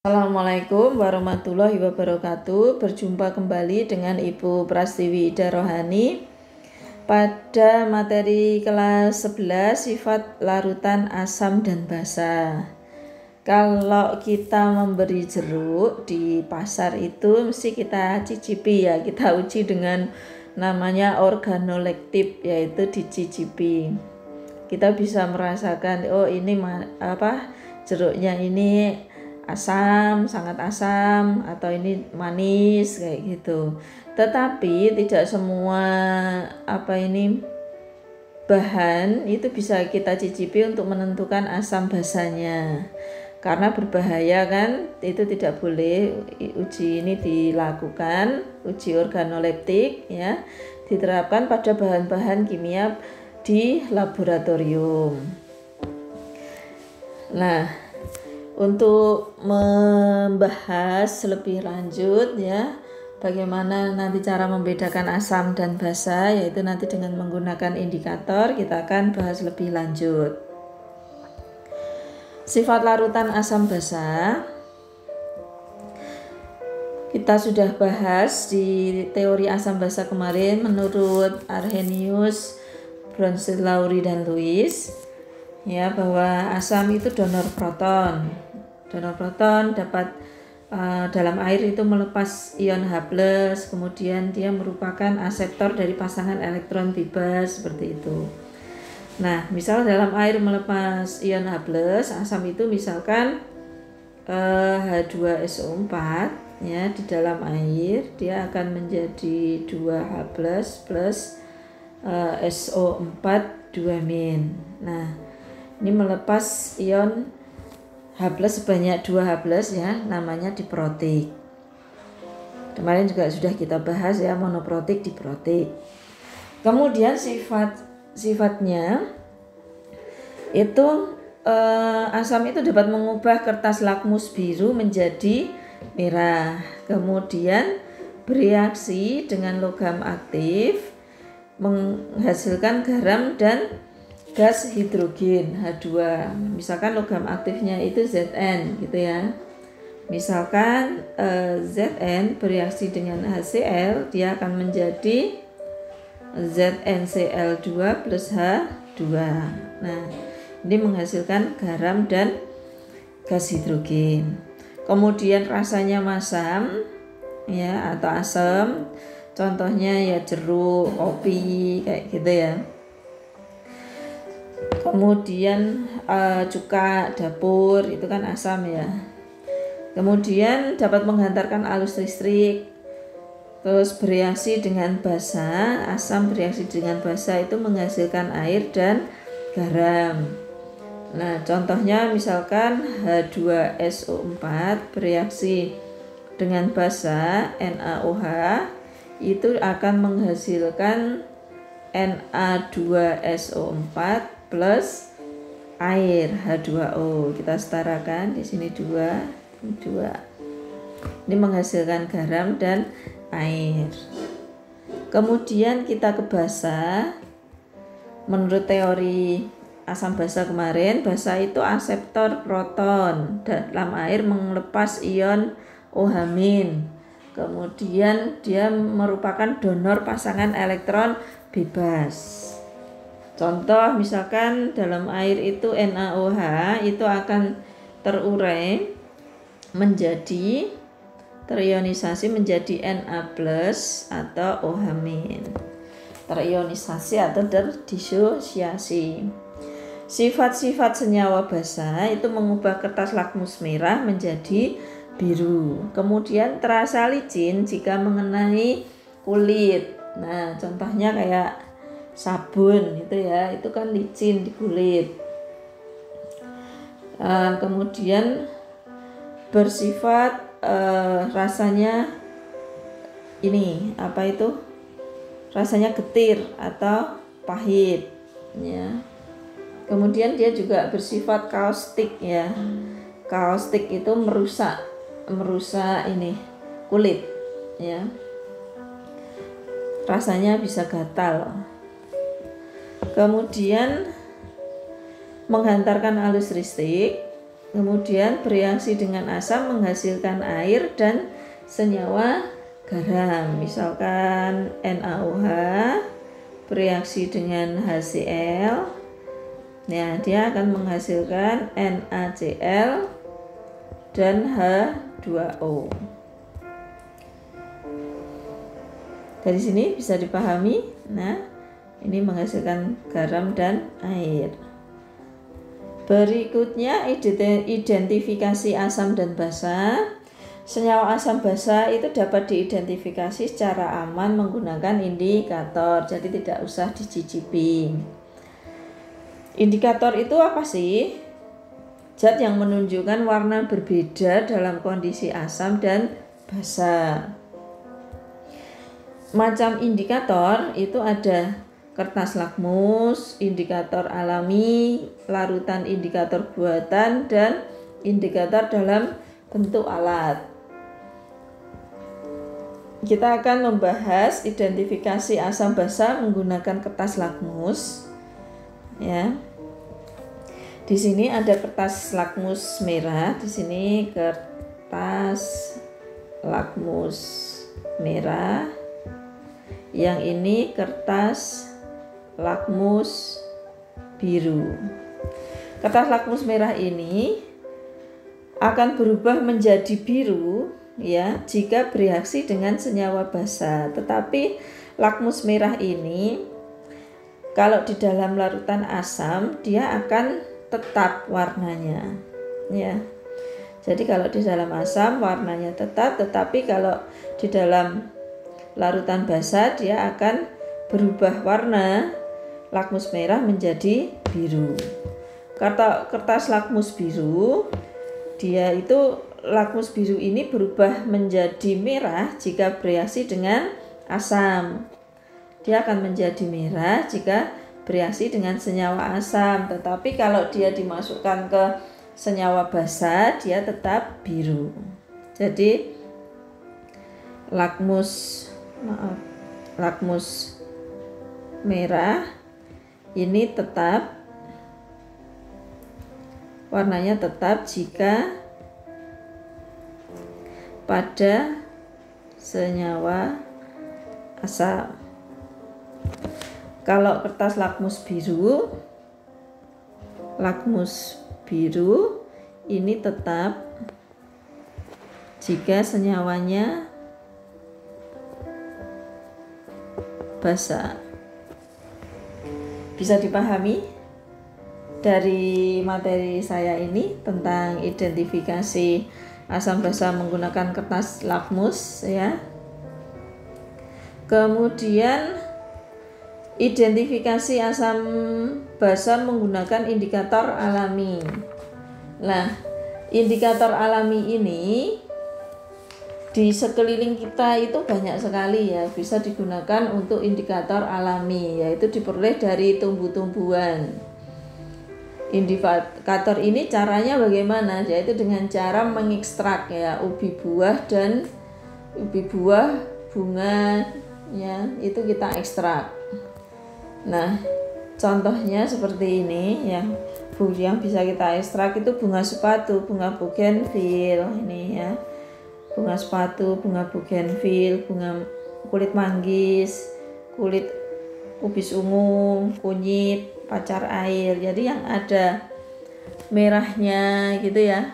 Assalamualaikum warahmatullahi wabarakatuh. Berjumpa kembali dengan Ibu Prastiwi Ida Rohani pada materi kelas 11 sifat larutan asam dan basa. Kalau kita memberi jeruk di pasar itu mesti kita cicipi ya, kita uji dengan namanya organoleptik, yaitu dicicipi. Kita bisa merasakan oh ini jeruknya ini asam, sangat asam, atau ini manis kayak gitu. Tetapi tidak semua bahan itu bisa kita cicipi untuk menentukan asam basanya, karena berbahaya kan. Itu tidak boleh. Uji ini dilakukan, uji organoleptik ya, diterapkan pada bahan-bahan kimia di laboratorium. Nah, untuk membahas lebih lanjut ya, bagaimana nanti cara membedakan asam dan basa, yaitu nanti dengan menggunakan indikator, kita akan bahas lebih lanjut. Sifat larutan asam basa kita sudah bahas di teori asam basa kemarin menurut Arrhenius, Bronsted-Lowry, dan Lewis ya, bahwa asam itu donor proton. Donor proton dapat dalam air itu melepas ion H+, kemudian dia merupakan aseptor dari pasangan elektron bebas seperti itu. Nah, misal dalam air melepas ion H+, asam itu misalkan H2SO4 ya, di dalam air dia akan menjadi 2H+ plus SO4 2-. Nah, ini melepas ion H+ sebanyak 2H+ ya, namanya diprotik. Kemarin juga sudah kita bahas ya, monoprotik, diprotik. Kemudian sifatnya itu asam itu dapat mengubah kertas lakmus biru menjadi merah, kemudian bereaksi dengan logam aktif menghasilkan garam dan gas hidrogen H2. Misalkan logam aktifnya itu Zn gitu ya. Misalkan Zn bereaksi dengan HCl, dia akan menjadi ZnCl2 plus H2. Nah, ini menghasilkan garam dan gas hidrogen. Kemudian rasanya masam ya, atau asam. Contohnya ya jeruk, kopi kayak gitu ya. Kemudian cuka dapur itu kan asam ya. Kemudian dapat menghantarkan arus listrik. Terus bereaksi dengan basa, asam bereaksi dengan basa itu menghasilkan air dan garam. Nah, contohnya misalkan H2SO4 bereaksi dengan basa NaOH itu akan menghasilkan Na2SO4 plus air H2O. Kita setarakan di sini 2. Ini menghasilkan garam dan air. Kemudian kita ke basa. Menurut teori asam basa kemarin, basa itu aseptor proton dalam air melepas ion OH-. Kemudian dia merupakan donor pasangan elektron bebas. Contoh misalkan dalam air itu NaOH itu akan terurai menjadi terionisasi menjadi Na+ atau OH-. Terionisasi atau terdisosiasi. Sifat-sifat senyawa basa itu mengubah kertas lakmus merah menjadi biru. Kemudian terasa licin jika mengenai kulit. Nah, contohnya kayak sabun gitu ya, itu kan licin di kulit. Kemudian bersifat rasanya ini rasanya getir atau pahit ya. Kemudian dia juga bersifat kaustik ya. Kaustik itu merusak ini kulit ya. Rasanya bisa gatal. Kemudian menghantarkan arus listrik kemudian bereaksi dengan asam menghasilkan air dan senyawa garam. Misalkan NaOH bereaksi dengan HCl, ya dia akan menghasilkan NaCl dan H2O. Dari sini bisa dipahami, nah ini menghasilkan garam dan air. Berikutnya identifikasi asam dan basa. Senyawa asam basa itu dapat diidentifikasi secara aman menggunakan indikator, jadi tidak usah dicicipi. Indikator itu apa sih? Zat yang menunjukkan warna berbeda dalam kondisi asam dan basa. Macam indikator itu ada kertas lakmus, indikator alami, larutan indikator buatan, dan indikator dalam bentuk alat. Kita akan membahas identifikasi asam basa menggunakan kertas lakmus. Ya. Di sini ada kertas lakmus merah, di sini kertas lakmus merah. Yang ini kertas lakmus biru. Kertas lakmus merah ini akan berubah menjadi biru ya jika bereaksi dengan senyawa basa. Tetapi lakmus merah ini kalau di dalam larutan asam dia akan tetap warnanya ya. Jadi kalau di dalam asam warnanya tetap, tetapi kalau di dalam larutan basa dia akan berubah warna lakmus merah menjadi biru. Kertas lakmus biru, dia itu lakmus biru ini berubah menjadi merah jika bereaksi dengan asam. Dia akan menjadi merah jika bereaksi dengan senyawa asam, tetapi kalau dia dimasukkan ke senyawa basa dia tetap biru. Jadi lakmus merah ini tetap warnanya tetap jika pada senyawa asam. Kalau kertas lakmus biru ini tetap jika senyawanya basa. Bisa dipahami dari materi saya ini tentang identifikasi asam basa menggunakan kertas lakmus ya. Kemudian identifikasi asam basa menggunakan indikator alami. Nah, indikator alami ini di sekeliling kita itu banyak sekali ya, bisa digunakan untuk indikator alami, yaitu diperoleh dari tumbuh-tumbuhan. Indikator ini caranya bagaimana? Yaitu dengan cara mengekstrak ya ubi buah bunga ya, itu kita ekstrak. Nah, contohnya seperti ini ya. Yang bisa kita ekstrak itu bunga sepatu, bunga bougainville ini ya. Bunga sepatu, bunga bougainville, bunga kulit manggis, kulit kubis ungu, kunyit, pacar air. Jadi yang ada merahnya gitu ya.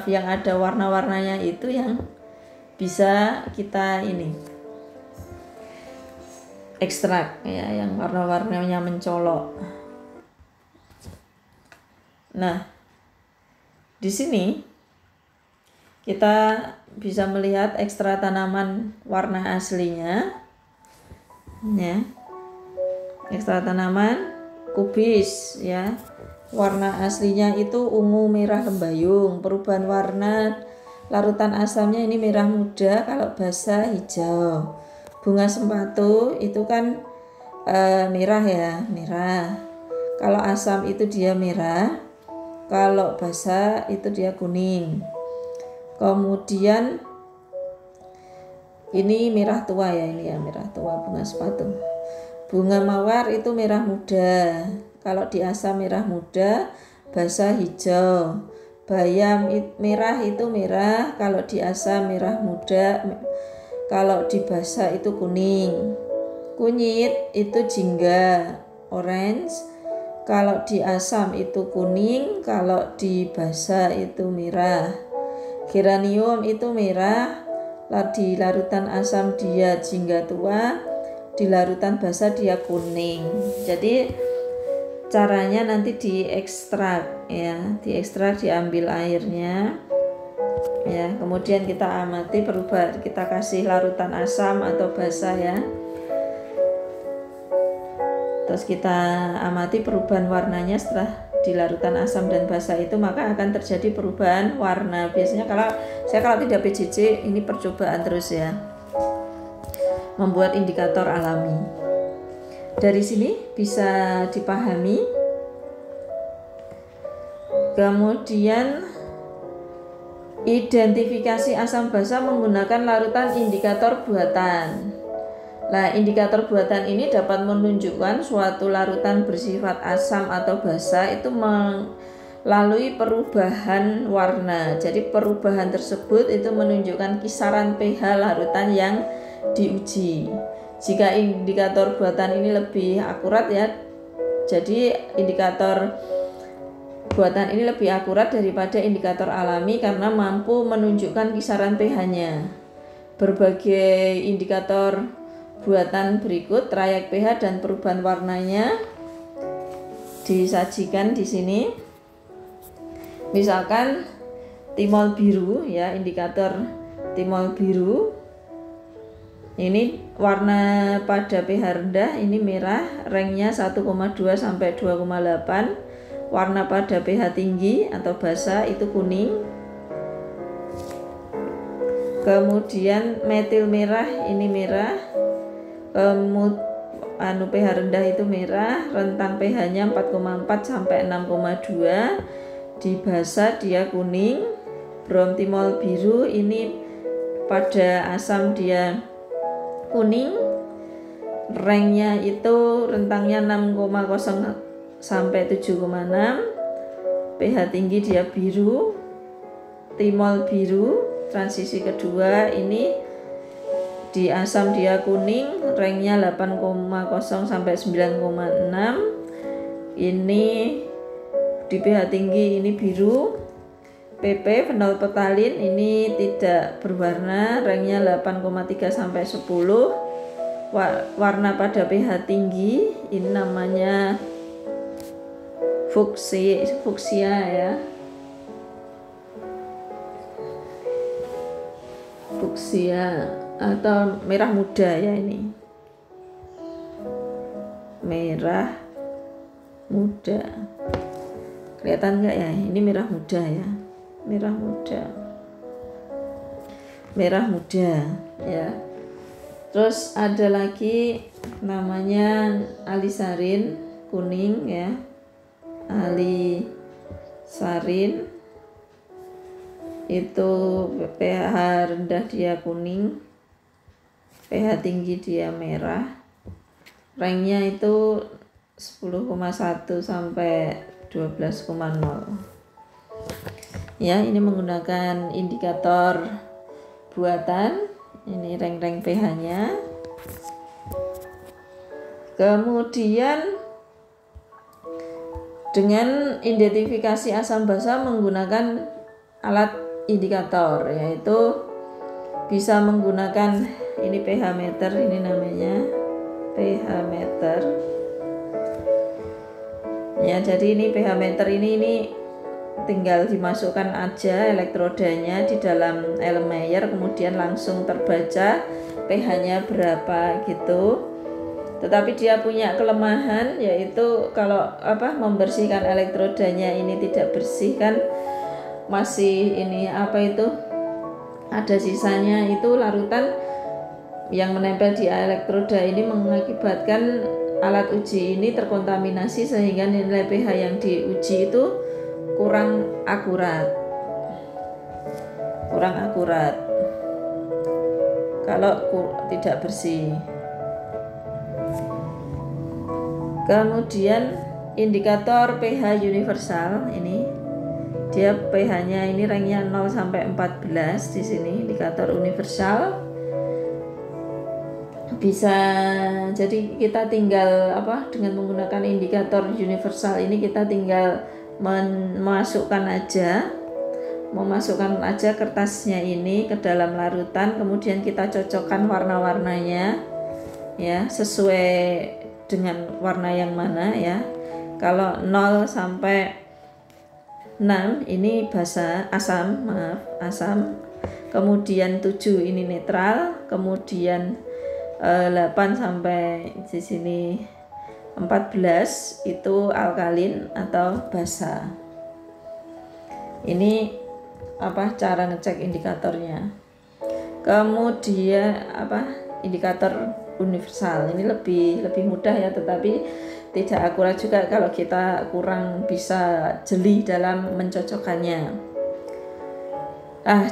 Yang ada warna-warnanya itu yang bisa kita ini ekstrak ya, yang warna-warnanya mencolok. Nah, di sini kita bisa melihat ekstra tanaman warna aslinya ya. Ekstra tanaman kubis ya. Warna aslinya itu ungu merah lembayung. Perubahan warna larutan asamnya ini merah muda, kalau basa hijau. Bunga sepatu itu kan merah ya, merah. Kalau asam itu dia merah, kalau basa itu dia kuning. Kemudian ini merah tua ya, ini ya merah tua bunga sepatu. Bunga mawar itu merah muda, kalau di asam merah muda, basa hijau. bayam merah itu merah, kalau diasam merah muda, kalau dibasa itu kuning. Kunyit itu jingga, orange. Kalau diasam itu kuning, kalau dibasa itu merah. Geranium itu merah, di larutan asam dia jingga tua, di larutan basa dia kuning. Jadi caranya nanti diekstrak ya, diambil airnya ya, kemudian kita amati perubahan, kita kasih larutan asam atau basa ya, terus kita amati perubahan warnanya setelah di larutan asam dan basa itu, maka akan terjadi perubahan warna. Biasanya kalau tidak PJJ ini percobaan terus ya, membuat indikator alami. Dari sini bisa dipahami. Kemudian identifikasi asam basa menggunakan larutan indikator buatan. Nah, indikator buatan ini dapat menunjukkan suatu larutan bersifat asam atau basa itu melalui perubahan warna. Jadi perubahan tersebut itu menunjukkan kisaran pH larutan yang diuji. Jika indikator buatan ini lebih akurat ya, jadi indikator buatan ini lebih akurat daripada indikator alami karena mampu menunjukkan kisaran pH-nya. Berbagai indikator buatan berikut, trayek pH dan perubahan warnanya disajikan di sini. Misalkan timol biru ya, indikator timol biru. Ini warna pada pH rendah ini merah, ranknya 1,2 sampai 2,8. Warna pada pH tinggi atau basa itu kuning. Kemudian metil merah ini merah. pH rendah itu merah, rentang pH-nya 4,4 sampai 6,2. Di basa dia kuning. Bromtimol biru ini pada asam dia kuning. Ranknya itu rentangnya 6,0 sampai 7,6. pH tinggi dia biru. Timol biru transisi kedua ini di asam dia kuning, ranknya 8,0 sampai 9,6. Ini di pH tinggi ini biru. PP fenolphthalein ini tidak berwarna, ranknya 8,3 sampai 10. Warna pada pH tinggi ini namanya fuksia ya. Fuksia atau merah muda ya, ini merah muda, kelihatan enggak ya, ini merah muda ya, merah muda ya. Terus ada lagi namanya alisarin kuning ya, alisarin itu pH rendah dia kuning, pH tinggi dia merah, ranknya itu 10,1 sampai 12,0 ya. Ini menggunakan indikator buatan, ini rank pH-nya. Kemudian dengan identifikasi asam basa menggunakan alat indikator, yaitu bisa menggunakan ini pH meter, ini namanya pH meter ya. Jadi ini pH meter ini tinggal dimasukkan aja elektrodanya di dalam Erlenmeyer, kemudian langsung terbaca pH-nya berapa gitu. Tetapi dia punya kelemahan, yaitu kalau membersihkan elektrodanya ini tidak bersih kan, masih ini ada sisanya, itu larutan yang menempel di elektroda ini mengakibatkan alat uji ini terkontaminasi sehingga nilai pH yang diuji itu kurang akurat kalau tidak bersih. Kemudian indikator pH universal ini Dia pH-nya ini ranknya 0 sampai 14 di sini, indikator universal. Bisa, jadi kita tinggal dengan menggunakan indikator universal ini kita tinggal memasukkan aja kertasnya ini ke dalam larutan, kemudian kita cocokkan warna-warnanya ya, sesuai dengan warna yang mana ya. Kalau 0 sampai 6 ini asam, kemudian 7 ini netral, kemudian 8 sampai di sini 14 itu alkalin atau basa. Ini cara ngecek indikatornya. Kemudian indikator universal ini lebih mudah ya, tetapi tidak akurat juga kalau kita kurang bisa jeli dalam mencocokkannya.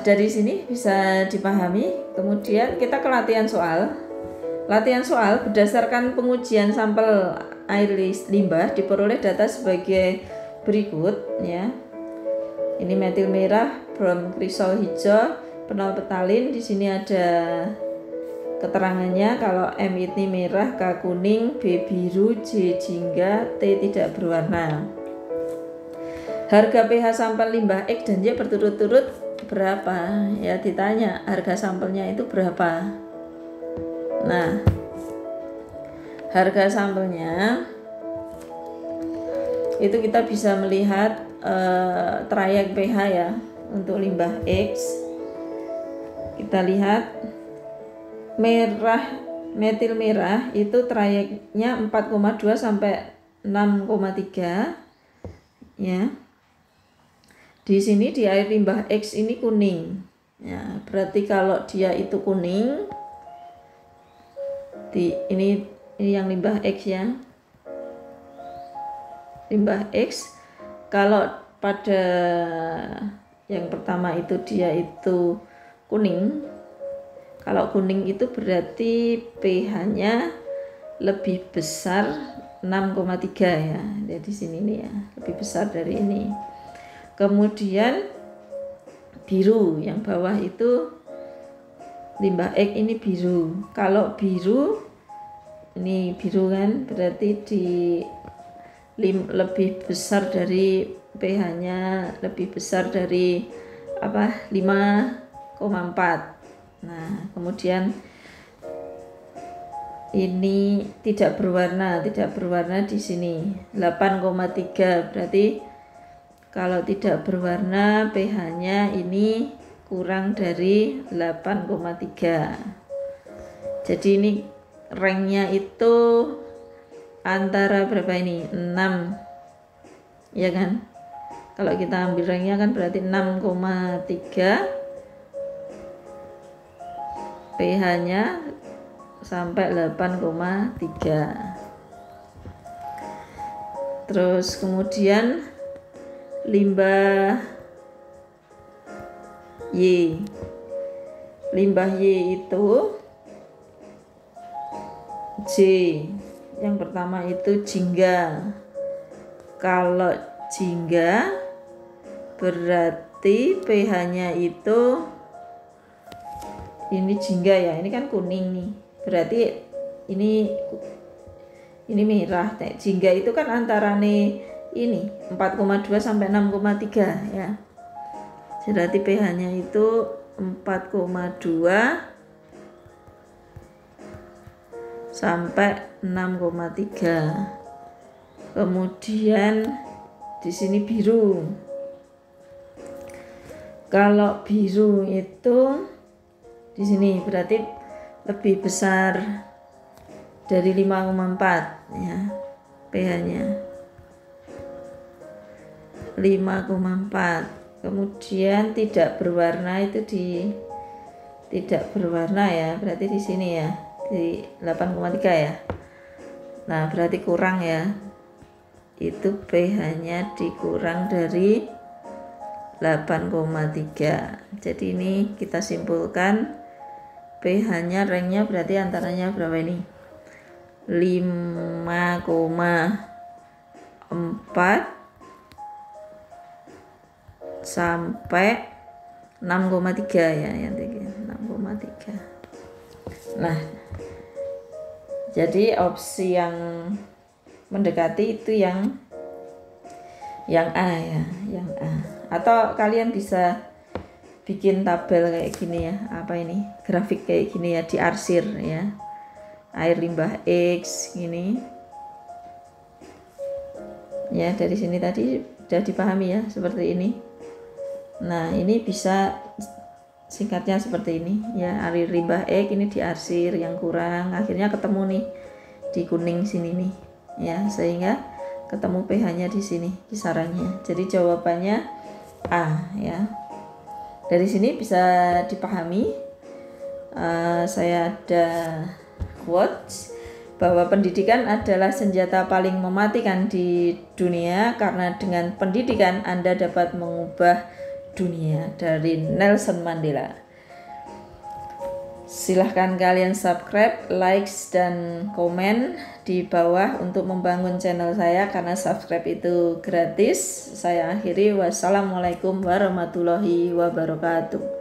Dari sini bisa dipahami. Kemudian kita ke latihan soal. Latihan soal berdasarkan pengujian sampel air limbah diperoleh data sebagai berikut ya. Ini metil merah, brom krisol hijau, penol petalin. Di sini ada keterangannya, kalau M ini merah, K kuning, B biru, J jingga, T tidak berwarna. Harga pH sampel limbah X dan Y berturut-turut berapa? Ya ditanya harga sampelnya itu berapa. Nah, harga sampelnya itu kita bisa melihat trayek pH ya untuk limbah X. Kita lihat metil merah itu trayeknya 4,2 sampai 6,3 ya. Di sini di air limbah X ini kuning ya, berarti kalau dia itu kuning ini yang limbah X ya, limbah X. Kalau pada yang pertama itu dia itu kuning, kalau kuning itu berarti pH-nya lebih besar 6,3 ya. Jadi sini nih ya, lebih besar dari ini. Kemudian biru yang bawah itu limbah X ini biru. Kalau biru ini biru kan berarti lebih besar dari pH-nya, lebih besar dari 5,4. Nah, kemudian ini tidak berwarna di sini 8,3, berarti kalau tidak berwarna pH-nya ini kurang dari 8,3. Jadi ini ranknya itu antara berapa ini? 6 ya kan? Kalau kita ambil ranknya kan berarti 6,3, pH-nya sampai 8,3. Terus kemudian limbah Y. Limbah Y itu J. Yang pertama itu jingga. Kalau jingga berarti pH-nya itu ini jingga ya, ini kan kuning nih, berarti ini merah. Jingga itu kan antara nih ini 4,2 sampai 6,3 ya, berarti pH-nya itu 4,2 sampai 6,3. Kemudian di sini biru. Kalau biru itu di sini berarti lebih besar dari 5,4 ya, pH-nya 5,4. Kemudian tidak berwarna itu tidak berwarna ya, berarti di sini ya di 8,3 ya. Nah, berarti kurang ya, itu pH-nya dikurang dari 8,3. Jadi ini kita simpulkan pH-nya ranknya berarti antaranya berapa ini? 5,4 sampai 6,3 ya, yang tinggi 6,3. Nah, jadi opsi yang mendekati itu yang A ya, yang A. Atau kalian bisa bikin tabel kayak gini ya, apa ini, grafik kayak gini ya, diarsir ya, air limbah X gini ya. Dari sini tadi sudah dipahami ya, seperti ini. Nah, ini bisa singkatnya seperti ini ya, air limbah X ini diarsir yang kurang, akhirnya ketemu nih di kuning sini nih ya, sehingga ketemu pH-nya di sini kisarannya. Jadi jawabannya A ya. Dari sini bisa dipahami, saya ada quotes bahwa pendidikan adalah senjata paling mematikan di dunia karena dengan pendidikan Anda dapat mengubah dunia, dari Nelson Mandela. Silahkan kalian subscribe, likes, dan komen di bawah untuk membangun channel saya, karena subscribe itu gratis. Saya akhiri, wassalamualaikum warahmatullahi wabarakatuh.